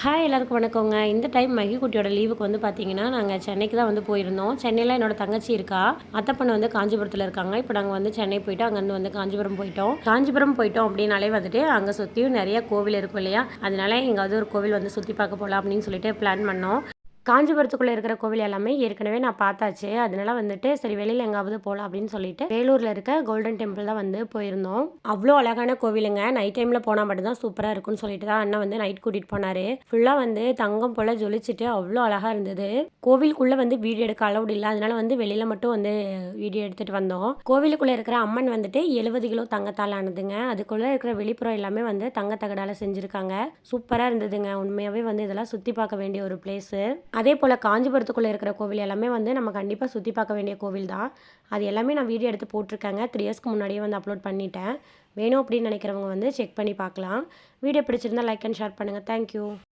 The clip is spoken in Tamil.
ஹாய் எல்லாருக்கும் வணக்கங்க. இந்த டைம் மகி குட்டியோட லீவுக்கு வந்து பார்த்தீங்கன்னா, நாங்க சென்னைக்கு தான் வந்து போயிருந்தோம். சென்னையில என்னோட தங்கச்சி இருக்கா. அத்தை பொண்ணு வந்து காஞ்சிபுரத்தில இருக்காங்க. இப்போ நாங்க வந்து சென்னை போயிட்டு அங்கேருந்து வந்து காஞ்சிபுரம் போயிட்டோம். காஞ்சிபுரம் போயிட்டோம் அப்படின்னாலே வந்துட்டு, அங்க சுத்தியும் நெறைய கோவில் இருக்கும் இல்லையா? அதனால எங்காவது ஒரு கோவில் வந்து சுத்தி பார்க்க போலாம் அப்படின்னு சொல்லிட்டு பிளான் பண்ணோம். காஞ்சிபுரத்துக்குள்ள இருக்கிற கோவில் எல்லாமே ஏற்கனவே நான் பார்த்தாச்சு. அதனால வந்துட்டு சரி வெளியில எங்காவது போலாம் அப்படின்னு சொல்லிட்டு, வேலூர்ல இருக்க கோல்டன் டெம்பிள் தான் வந்து போயிருந்தோம். அவ்ளோ அழகான கோவிலுங்க. நைட் டைம்ல போனா மட்டும் தான் சூப்பரா இருக்கும்னு சொல்லிட்டு தான் அண்ணன் வந்து நைட் கூட்டிட்டு போனாரு. ஃபுல்லா வந்து தங்கம் போல ஜொலிச்சுட்டு அவ்ளோ அழகா இருந்தது. கோவிலுக்குள்ள வந்து வீடியோ எடுக்க அலவுட் இல்ல. அதனால வந்து வெளியில மட்டும் வந்து வீடியோ எடுத்துட்டு வந்தோம். கோவிலுக்குள்ள இருக்கிற அம்மன் வந்துட்டு 70 கிலோ தங்கத்தால் ஆனதுங்க. அதுக்குள்ள இருக்கிற வெளிப்புறம் எல்லாமே வந்து தங்க தகடால செஞ்சிருக்காங்க. சூப்பரா இருந்ததுங்க. உண்மையாவே வந்து இதெல்லாம் சுத்தி பார்க்க வேண்டிய ஒரு பிளேஸு. அதே போல் காஞ்சிபுரத்துக்குள்ளே இருக்கிற கோவில் எல்லாமே வந்து நம்ம கண்டிப்பாக சுற்றி பார்க்க வேண்டிய கோவில் தான். அது எல்லாமே நான் வீடியோ எடுத்து போட்டிருக்கேங்க. 3 இயர்ஸ்க்கு முன்னாடியே வந்து அப்லோட் பண்ணிட்டேன். வேணும் அப்படின்னு நினைக்கிறவங்க வந்து செக் பண்ணி பார்க்கலாம். வீடியோ பிடிச்சிருந்தா லைக் அண்ட் ஷேர் பண்ணுங்கள். தேங்க்யூ.